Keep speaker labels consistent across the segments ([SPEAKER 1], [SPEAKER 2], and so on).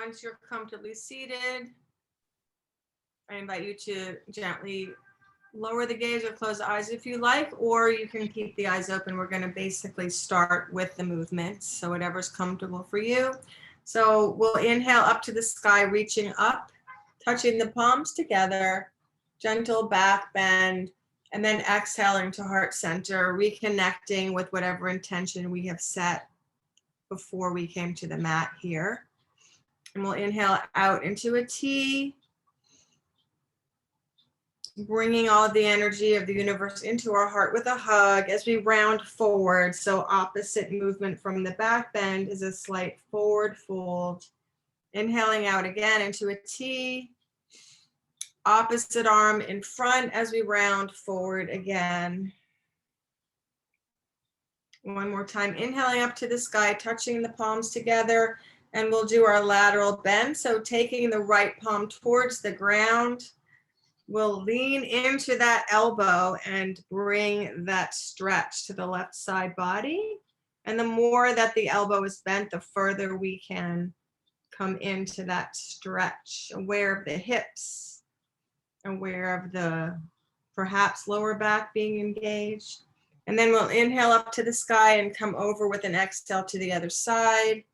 [SPEAKER 1] Once you're comfortably seated, I invite you to gently lower the gaze or close the eyes if you like, or you can keep the eyes open. We're going to basically start with the movements, so whatever's comfortable for you. So we'll inhale up to the sky, reaching up, touching the palms together, gentle back bend, and then exhaling to heart center, reconnecting with whatever intention we have set before we came to the mat here. And we'll inhale out into a T, bringing all of the energy of the universe into our heart with a hug as we round forward. So opposite movement from the back bend is a slight forward fold. Inhaling out again into a T. Opposite arm in front as we round forward again. One more time, inhaling up to the sky, touching the palms together, and we'll do our lateral bend. So taking the right palm towards the ground, we'll lean into that elbow and bring that stretch to the left side body. And the more that the elbow is bent, the further we can come into that stretch, aware of the hips, aware of the perhaps lower back being engaged. And then we'll inhale up to the sky and come over with an exhale to the other side.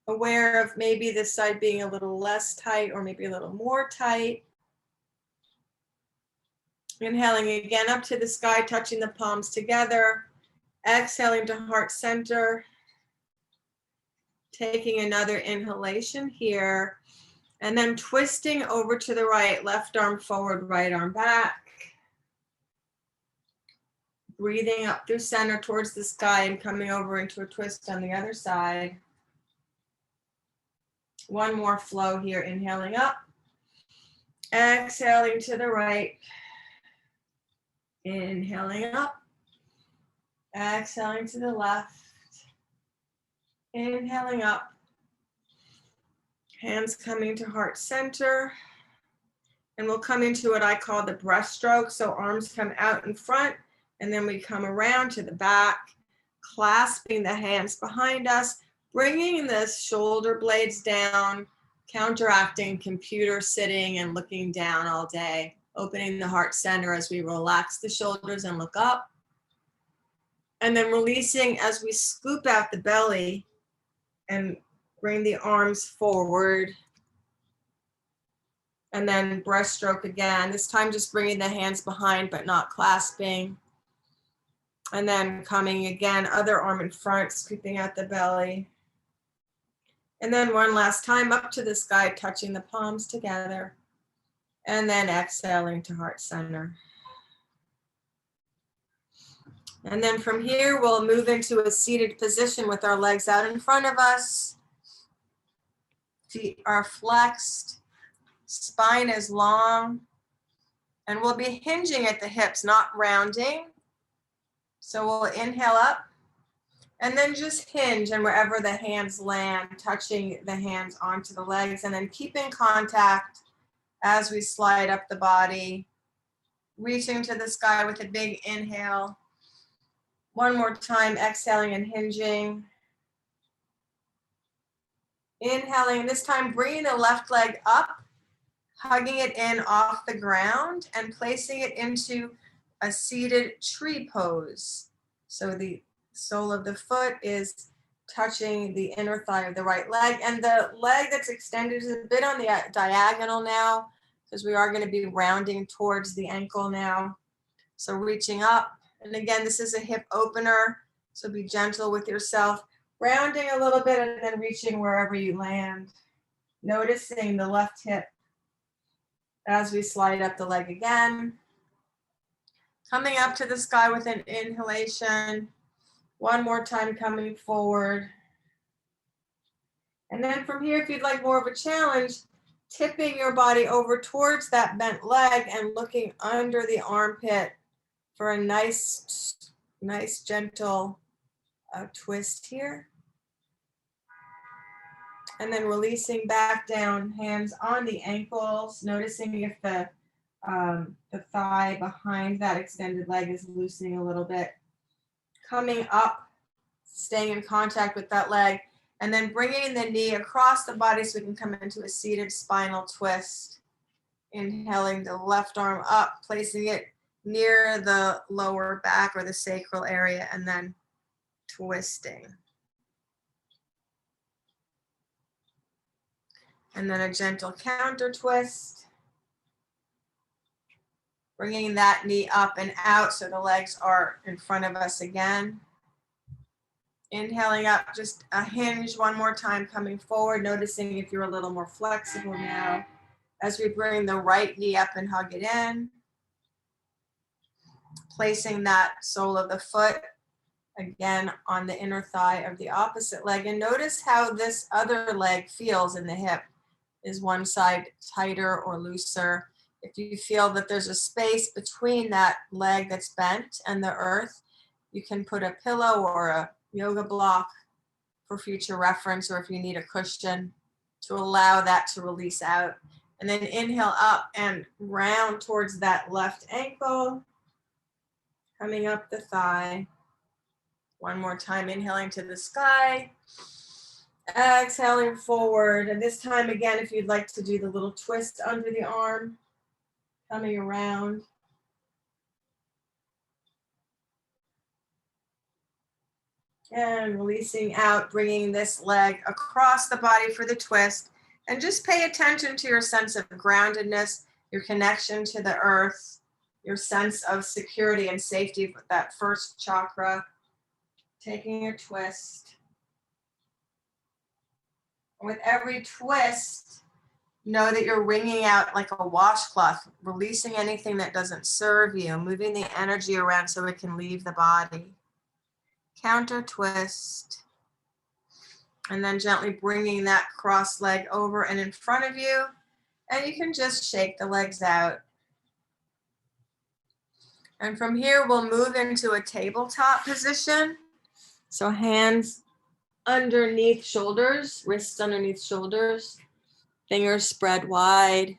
[SPEAKER 1] Aware of maybe this side being a little less tight or maybe a little more tight. Inhaling again up to the sky, touching the palms together. Exhaling to heart center. Taking another inhalation here. And then twisting over to the right, left arm forward, right arm back. Breathing up through center towards the sky and coming over into a twist on the other side. One more flow here, inhaling up. Exhaling to the right. Inhaling up. Exhaling to the left. Inhaling up. Hands coming to heart center. And we'll come into what I call the breaststroke. So arms come out in front, and then we come around to the back, clasping the hands behind us, bringing the shoulder blades down, counteracting computer sitting and looking down all day, opening the heart center as we relax the shoulders and look up. And then releasing as we scoop out the belly and bring the arms forward. And then breaststroke again, this time just bringing the hands behind but not clasping. And then coming again, other arm in front, scooping out the belly. And then one last time up to the sky, touching the palms together. And then exhaling to heart center. And then from here, we'll move into a seated position with our legs out in front of us. Feet are flexed, spine is long, and we'll be hinging at the hips, not rounding. So we'll inhale up and then just hinge, and wherever the hands land, touching the hands onto the legs, and then keeping contact as we slide up the body, reaching to the sky with a big inhale. One more time, exhaling and hinging. Inhaling, and this time bringing the left leg up, hugging it in off the ground and placing it into a seated tree pose. So the sole of the foot is touching the inner thigh of the right leg, and the leg that's extended is a bit on the diagonal now, because we are going to be rounding towards the ankle now. So reaching up, and again, this is a hip opener, so be gentle with yourself, rounding a little bit and then reaching wherever you land. Noticing the left hip as we slide up the leg again. Coming up to the sky with an inhalation. One more time, coming forward. And then from here, if you'd like more of a challenge, tipping your body over towards that bent leg and looking under the armpit for a nice gentle twist here. And then releasing back down, hands on the ankles, noticing if the thigh behind that extended leg is loosening a little bit. Coming up, staying in contact with that leg, And then bringing the knee across the body so we can come into a seated spinal twist. Inhaling the left arm up, placing it near the lower back or the sacral area, and then twisting. And then a gentle counter twist. Bringing that knee up and out so the legs are in front of us again. Inhaling up, just a hinge one more time, coming forward, noticing if you're a little more flexible now. As we bring the right knee up and hug it in. Placing that sole of the foot again on the inner thigh of the opposite leg. And notice how this other leg feels in the hip. Is one side tighter or looser? If you feel that there's a space between that leg that's bent and the earth, you can put a pillow or a yoga block for future reference, or if you need a cushion to allow that to release out. And then inhale up and round towards that left ankle, coming up the thigh. One more time, inhaling to the sky. Exhaling forward, and this time again, if you'd like to do the little twist under the arm, coming around. And releasing out, bringing this leg across the body for the twist. And just pay attention to your sense of groundedness, your connection to the earth, your sense of security and safety with that first chakra. Taking a twist. With every twist, know that you're wringing out like a washcloth, releasing anything that doesn't serve you, moving the energy around so it can leave the body. Counter twist. And then gently bringing that cross leg over and in front of you. And you can just shake the legs out. And from here, we'll move into a tabletop position. So hands underneath shoulders, wrists underneath shoulders, fingers spread wide,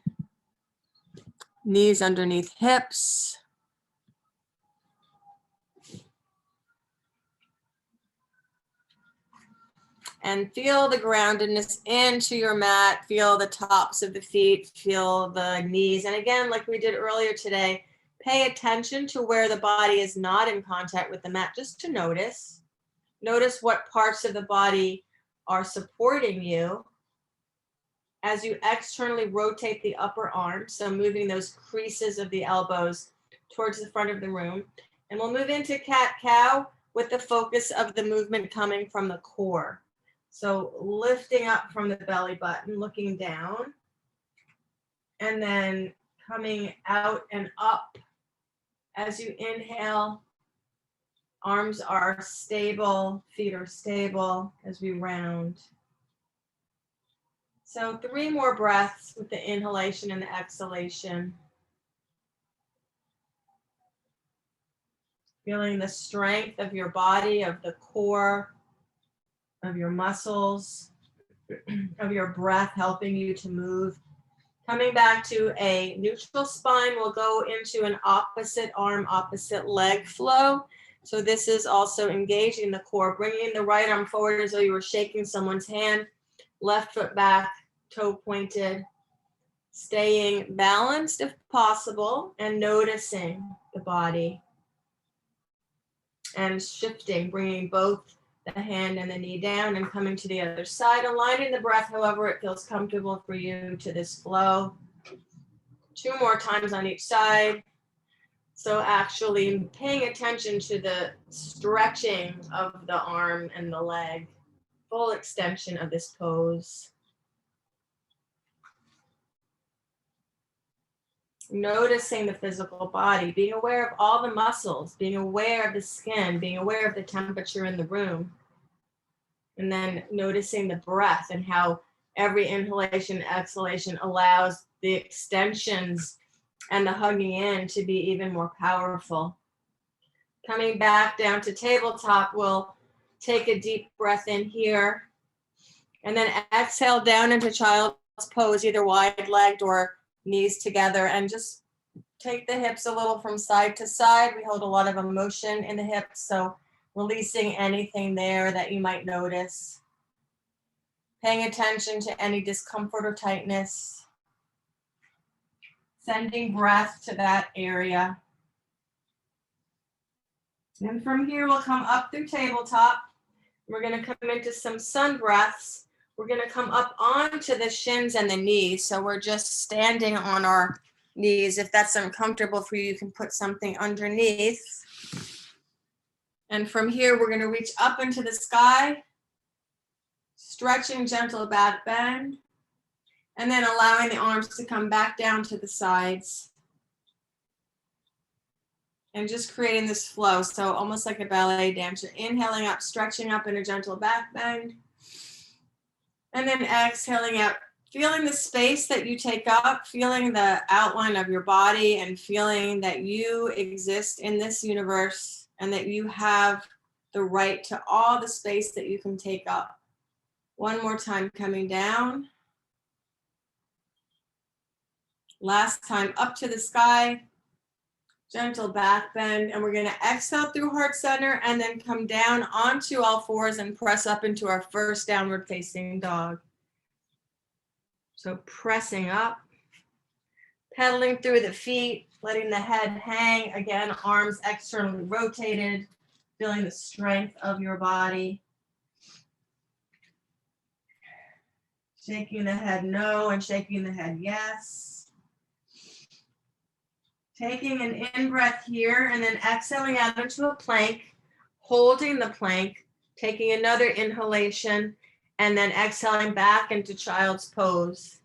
[SPEAKER 1] knees underneath hips. And feel the groundedness into your mat, feel the tops of the feet, feel the knees. And again, like we did earlier today, pay attention to where the body is not in contact with the mat, just to notice. Notice what parts of the body are supporting you as you externally rotate the upper arm. So moving those creases of the elbows towards the front of the room. And we'll move into cat-cow with the focus of the movement coming from the core. So lifting up from the belly button, looking down, and then coming out and up as you inhale. Arms are stable, feet are stable as we round. So 3 more breaths with the inhalation and the exhalation. Feeling the strength of your body, of the core, of your muscles, of your breath helping you to move. Coming back to a neutral spine, we'll go into an opposite arm, opposite leg flow. So this is also engaging the core, bringing the right arm forward as though you were shaking someone's hand, left foot back, toe pointed, staying balanced if possible, and noticing the body. And shifting, bringing both the hand and the knee down and coming to the other side, aligning the breath however it feels comfortable for you to this flow. 2 more times on each side. So actually paying attention to the stretching of the arm and the leg, full extension of this pose. Noticing the physical body, being aware of all the muscles, being aware of the skin, being aware of the temperature in the room. And then noticing the breath and how every inhalation, exhalation allows the extensions and the hugging in to be even more powerful. Coming back down to tabletop, we'll take a deep breath in here and then exhale down into child's pose, either wide-legged or knees together, and just take the hips a little from side to side. We hold a lot of emotion in the hips, so releasing anything there that you might notice. Paying attention to any discomfort or tightness. Sending breath to that area. And from here, we'll come up through tabletop. We're going to come into some sun breaths. We're going to come up onto the shins and the knees. So we're just standing on our knees. If that's uncomfortable for you, you can put something underneath. And from here, we're going to reach up into the sky, stretching gentle back bend, and then allowing the arms to come back down to the sides. And just creating this flow. So almost like a ballet dancer. Inhaling up, stretching up in a gentle back bend. And then exhaling out, feeling the space that you take up, feeling the outline of your body, and feeling that you exist in this universe and that you have the right to all the space that you can take up. One more time, coming down. Last time, up to the sky. Gentle back bend, and we're going to exhale through heart center and then come down onto all fours and press up into our first downward facing dog. So pressing up, pedaling through the feet, letting the head hang. Again, arms externally rotated, feeling the strength of your body. Shaking the head no and shaking the head yes. Taking an in-breath here and then exhaling out into a plank, holding the plank, taking another inhalation, and then exhaling back into child's pose.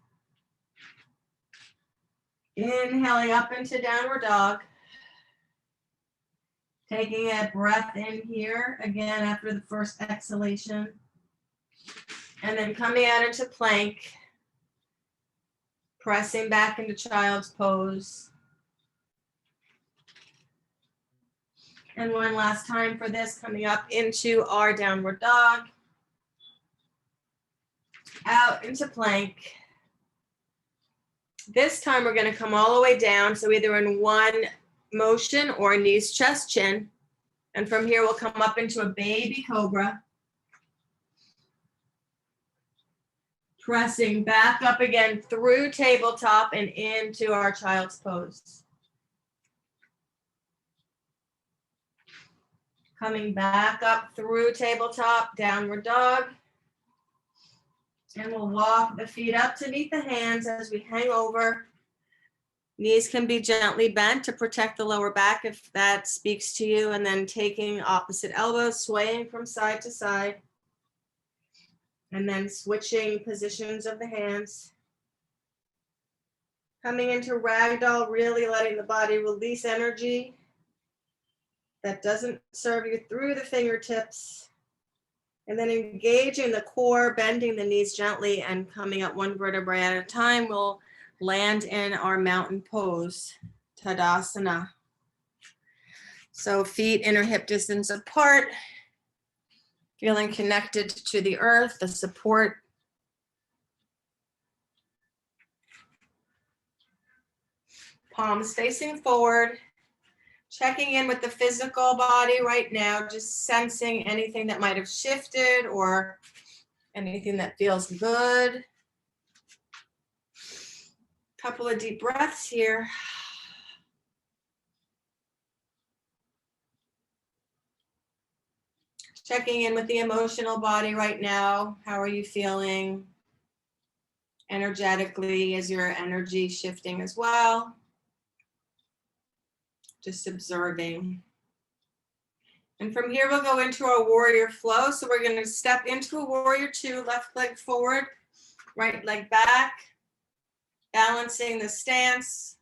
[SPEAKER 1] Inhaling up into downward dog. Taking a breath in here, again after the first exhalation. And then coming out into plank, pressing back into child's pose. And one last time for this, coming up into our downward dog. Out into plank. This time we're going to come all the way down, so either in one motion or knees, chest, chin. And from here we'll come up into a baby cobra. Pressing back up again through tabletop and into our child's pose. Coming back up through tabletop, downward dog. And we'll walk the feet up to meet the hands as we hang over. Knees can be gently bent to protect the lower back if that speaks to you. And then taking opposite elbows, swaying from side to side. And then switching positions of the hands. Coming into ragdoll, really letting the body release energy that doesn't serve you through the fingertips. And then engaging the core, bending the knees gently and coming up one vertebrae at a time. We'll land in our mountain pose, Tadasana. So feet inner hip distance apart, feeling connected to the earth, the support. Palms facing forward. Checking in with the physical body right now, just sensing anything that might have shifted or anything that feels good. Couple of deep breaths here. Checking in with the emotional body right now. How are you feeling energetically? Is your energy shifting as well? Just observing. And from here, we'll go into our warrior flow. So we're going to step into a warrior two, left leg forward, right leg back, balancing the stance,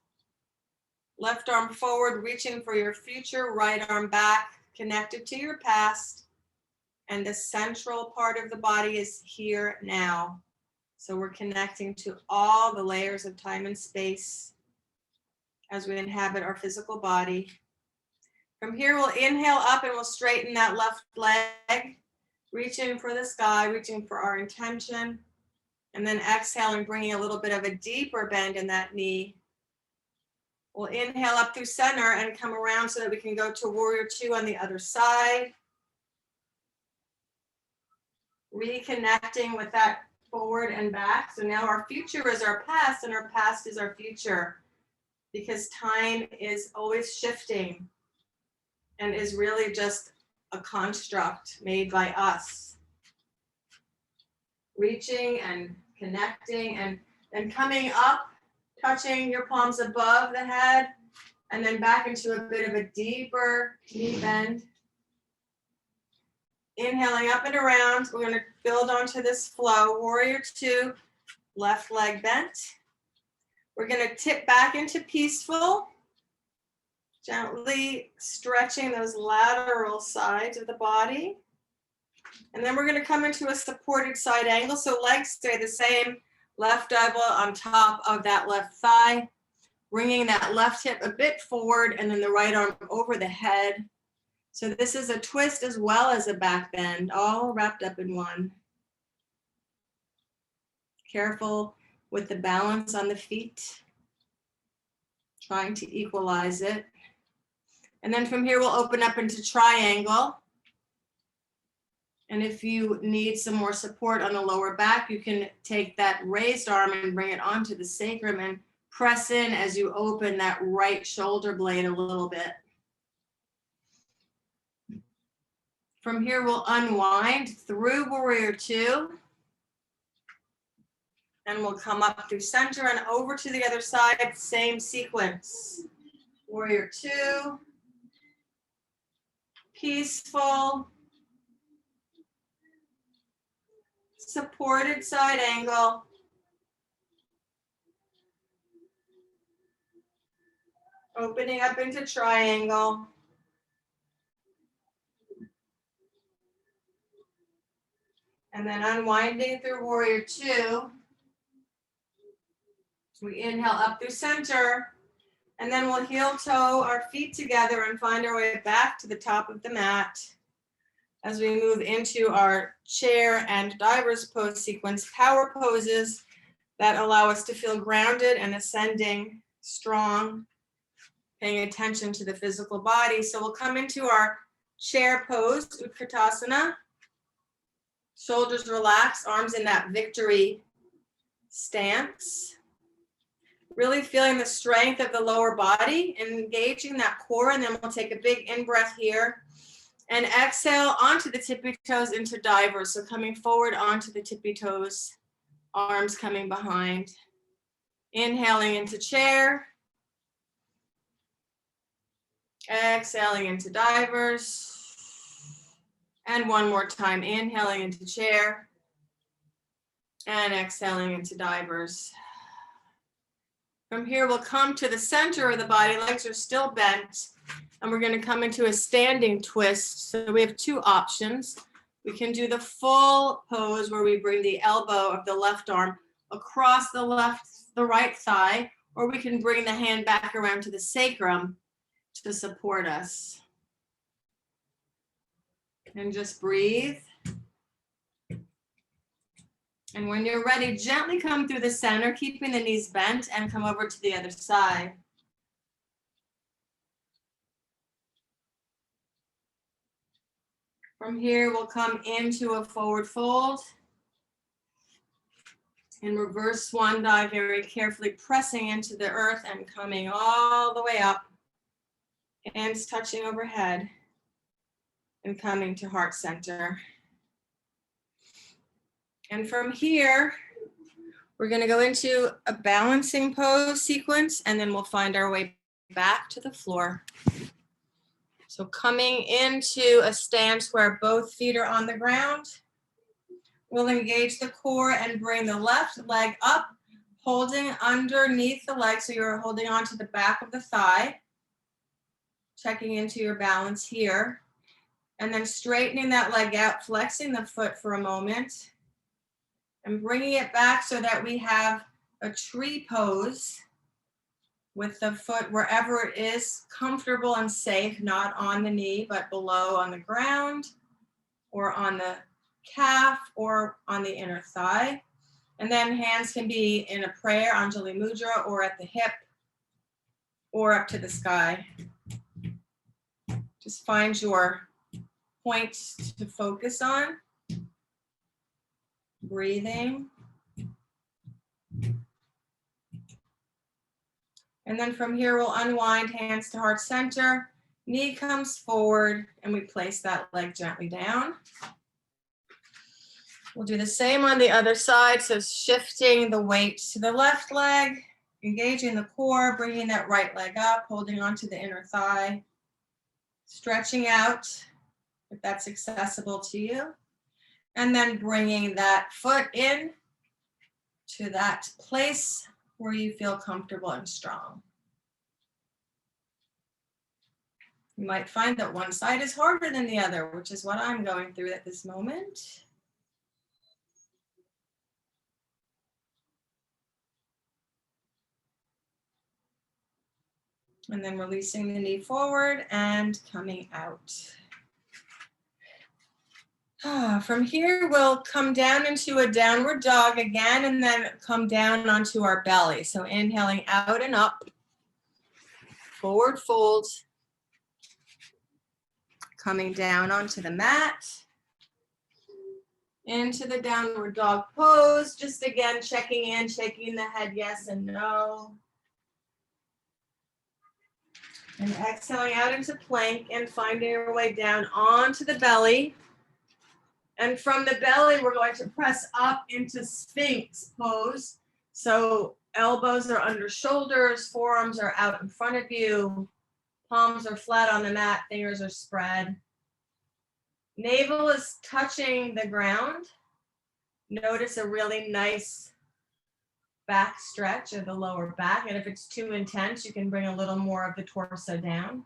[SPEAKER 1] left arm forward, reaching for your future, right arm back, connected to your past. And the central part of the body is here now. So we're connecting to all the layers of time and space as we inhabit our physical body. From here, we'll inhale up and we'll straighten that left leg, reaching for the sky, reaching for our intention, and then exhaling, bringing a little bit of a deeper bend in that knee. We'll inhale up through center and come around so that we can go to warrior two on the other side. Reconnecting with that forward and back. So now our future is our past and our past is our future, because time is always shifting and is really just a construct made by us. Reaching and connecting and then coming up, touching your palms above the head, and then back into a bit of a deeper knee bend. Inhaling up and around. We're going to build onto this flow. Warrior two, left leg bent. We're going to tip back into peaceful, gently stretching those lateral sides of the body. And then we're going to come into a supported side angle. So legs stay the same. Left elbow on top of that left thigh, bringing that left hip a bit forward and then the right arm over the head. So this is a twist as well as a back bend, all wrapped up in one. Careful with the balance on the feet, trying to equalize it. And then from here, we'll open up into triangle. And if you need some more support on the lower back, you can take that raised arm and bring it onto the sacrum and press in as you open that right shoulder blade a little bit. From here, we'll unwind through warrior two. And we'll come up through center and over to the other side, same sequence. Warrior two, peaceful, supported side angle. Opening up into triangle. And then unwinding through warrior two. We inhale up through center. And then we'll heel toe our feet together and find our way back to the top of the mat as we move into our chair and diver's pose sequence, power poses that allow us to feel grounded and ascending, strong, paying attention to the physical body. So we'll come into our chair pose, Utkatasana. Shoulders relaxed, arms in that victory stance. Really feeling the strength of the lower body and engaging that core. And then we'll take a big in-breath here and exhale onto the tippy toes into divers. So coming forward onto the tippy toes, arms coming behind. Inhaling into chair. Exhaling into divers. And one more time, inhaling into chair. And exhaling into divers. From here, we'll come to the center of the body. Legs are still bent. And we're going to come into a standing twist. So we have two options. We can do the full pose where we bring the elbow of the left arm across the right thigh, or we can bring the hand back around to the sacrum to support us. And just breathe. And when you're ready, gently come through the center, keeping the knees bent, and come over to the other side. From here, we'll come into a forward fold. And reverse swan dive, very carefully pressing into the earth and coming all the way up. Hands touching overhead. And coming to heart center. And from here, we're going to go into a balancing pose sequence, and then we'll find our way back to the floor. So coming into a stance where both feet are on the ground, we'll engage the core and bring the left leg up, holding underneath the leg. So you're holding onto the back of the thigh, checking into your balance here, and then straightening that leg out, flexing the foot for a moment. And bringing it back so that we have a tree pose with the foot wherever it is comfortable and safe, not on the knee, but below on the ground or on the calf or on the inner thigh. And then hands can be in a prayer, Anjali Mudra, or at the hip or up to the sky. Just find your points to focus on. Breathing. And then from here, we'll unwind, hands to heart center, knee comes forward, and we place that leg gently down. We'll do the same on the other side. So shifting the weight to the left leg, engaging the core, bringing that right leg up, holding onto the inner thigh, stretching out if that's accessible to you. And then bringing that foot in to that place where you feel comfortable and strong. You might find that one side is harder than the other, which is what I'm going through at this moment. And then releasing the knee forward and coming out. From here, we'll come down into a downward dog again, and then come down onto our belly. So inhaling out and up, forward fold, coming down onto the mat, into the downward dog pose. Just again, checking in, shaking the head yes and no. And exhaling out into plank and finding your way down onto the belly. And from the belly, we're going to press up into Sphinx pose. So elbows are under shoulders, forearms are out in front of you, palms are flat on the mat, fingers are spread. Navel is touching the ground. Notice a really nice back stretch of the lower back. And if it's too intense, you can bring a little more of the torso down.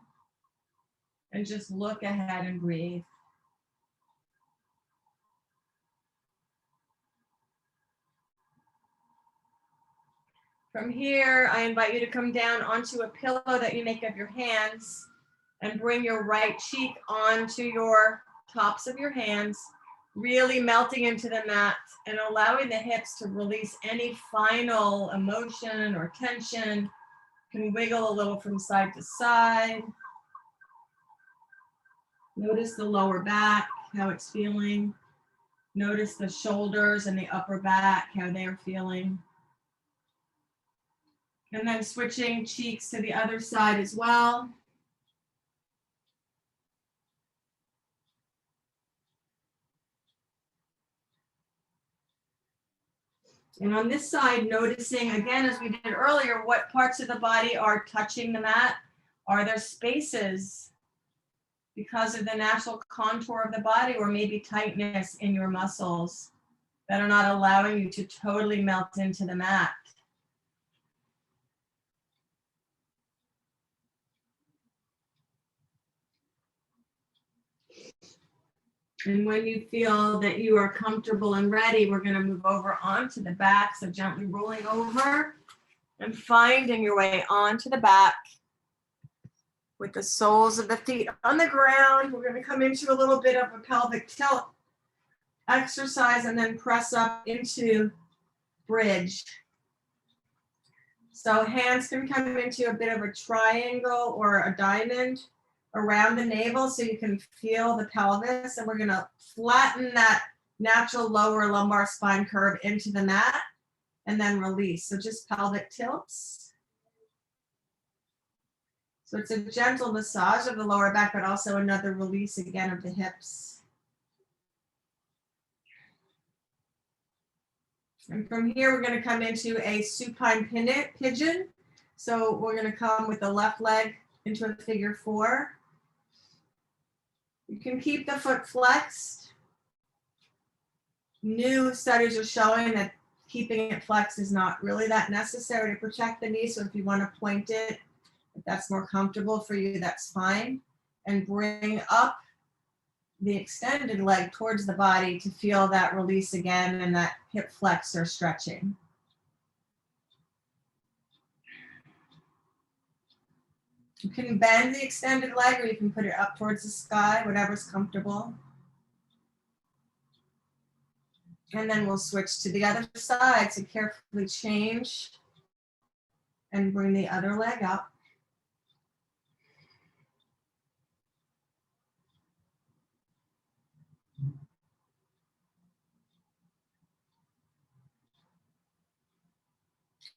[SPEAKER 1] And just look ahead and breathe. From here, I invite you to come down onto a pillow that you make of your hands and bring your right cheek onto your tops of your hands, really melting into the mat and allowing the hips to release any final emotion or tension. You can wiggle a little from side to side. Notice the lower back, how it's feeling. Notice the shoulders and the upper back, how they're feeling. And then switching cheeks to the other side as well. And on this side, noticing again, as we did earlier, what parts of the body are touching the mat. Are there spaces because of the natural contour of the body, or maybe tightness in your muscles that are not allowing you to totally melt into the mat? And when you feel that you are comfortable and ready, we're going to move over onto the back. So gently rolling over and finding your way onto the back with the soles of the feet on the ground. We're going to come into a little bit of a pelvic tilt exercise and then press up into bridge. So hands can come into a bit of a triangle or a diamond around the navel so you can feel the pelvis, and we're going to flatten that natural lower lumbar spine curve into the mat and then release. So just pelvic tilts. So it's a gentle massage of the lower back, but also another release again of the hips. And from here, we're going to come into a supine pigeon. So we're going to come with the left leg into a figure 4. You can keep the foot flexed. New studies are showing that keeping it flexed is not really that necessary to protect the knee. So if you want to point it, if that's more comfortable for you, that's fine. And bring up the extended leg towards the body to feel that release again and that hip flexor stretching. You can bend the extended leg, or you can put it up towards the sky, whatever's comfortable. And then we'll switch to the other side. So carefully change and bring the other leg up.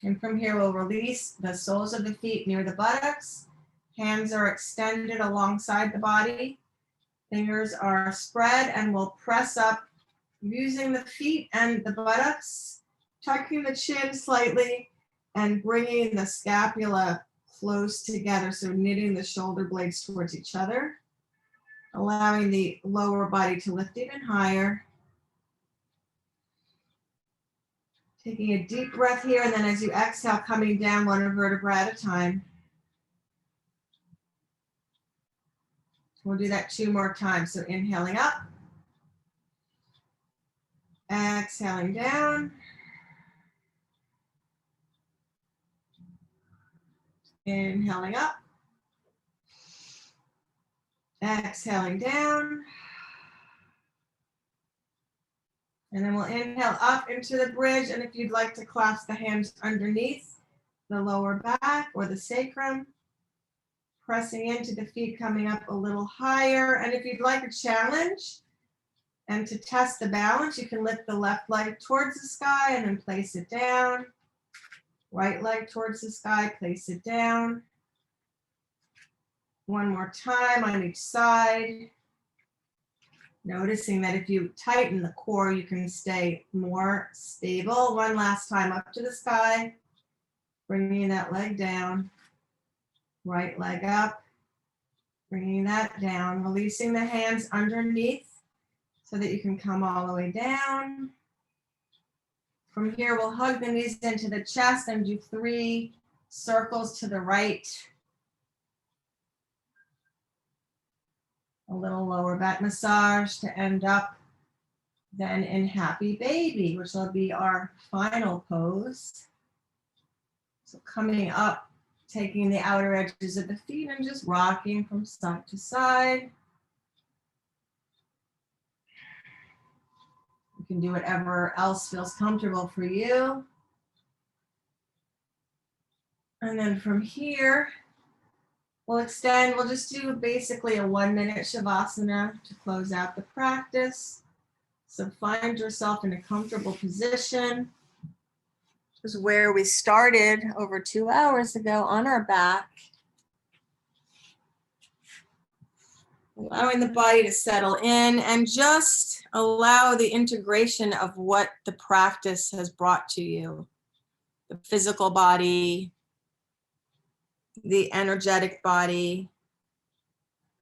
[SPEAKER 1] And from here, we'll release the soles of the feet near the buttocks. Hands are extended alongside the body. Fingers are spread, and we'll press up using the feet and the buttocks, tucking the chin slightly and bringing the scapula close together. So knitting the shoulder blades towards each other, allowing the lower body to lift even higher. Taking a deep breath here, and then as you exhale, coming down one vertebra at a time. We'll do that 2 more times. So inhaling up, exhaling down, inhaling up, exhaling down, and then we'll inhale up into the bridge. And if you'd like to clasp the hands underneath the lower back or the sacrum, pressing into the feet, coming up a little higher. And if you'd like a challenge and to test the balance, you can lift the left leg towards the sky and then place it down. Right leg towards the sky, place it down. One more time on each side. Noticing that if you tighten the core, you can stay more stable. One last time up to the sky, bringing that leg down. Right leg up, bringing that down, releasing the hands underneath so that you can come all the way down. From here, we'll hug the knees into the chest and do 3 circles to the right. A little lower back massage to end up then in happy baby, which will be our final pose. So coming up, taking the outer edges of the feet and just rocking from side to side. You can do whatever else feels comfortable for you. And then from here, we'll extend. We'll just do basically a 1-minute Shavasana to close out the practice. So find yourself in a comfortable position. This is where we started over 2 hours ago, on our back. Allowing the body to settle in and just allow the integration of what the practice has brought to you. The physical body, the energetic body,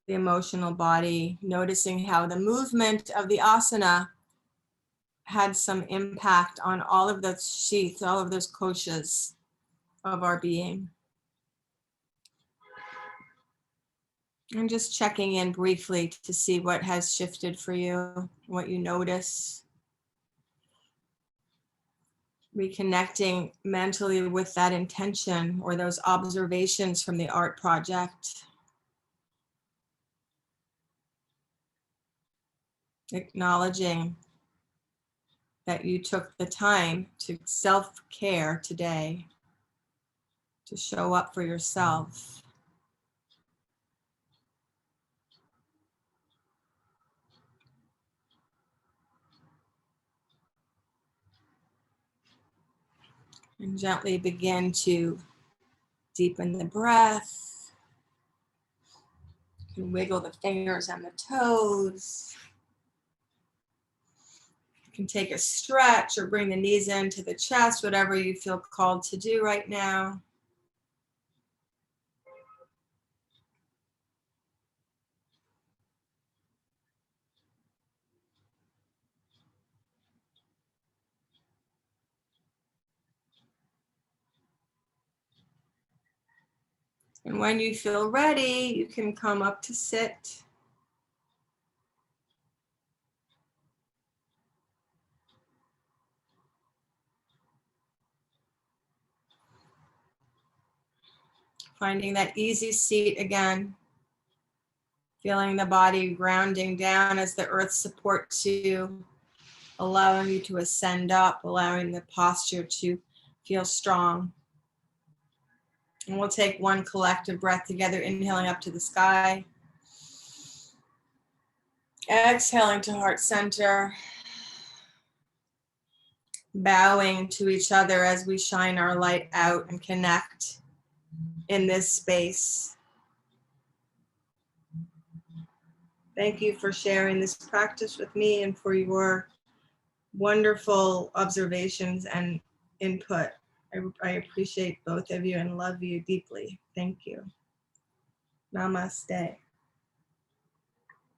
[SPEAKER 1] the emotional body, noticing how the movement of the asana had some impact on all of those sheaths, all of those koshas of our being. And just checking in briefly to see what has shifted for you, what you notice. Reconnecting mentally with that intention or those observations from the art project. Acknowledging that you took the time to self-care today, to show up for yourself. And gently begin to deepen the breath. You can wiggle the fingers and the toes. You can take a stretch or bring the knees into the chest, whatever you feel called to do right now. And when you feel ready, you can come up to sit. Finding that easy seat again. Feeling the body grounding down as the earth supports you, allowing you to ascend up, allowing the posture to feel strong. And we'll take one collective breath together, inhaling up to the sky. Exhaling to heart center. bowing to each other as we shine our light out and connect in this space. Thank you for sharing this practice with me and for your wonderful observations and input. I appreciate both of you and love you deeply. Thank you. Namaste.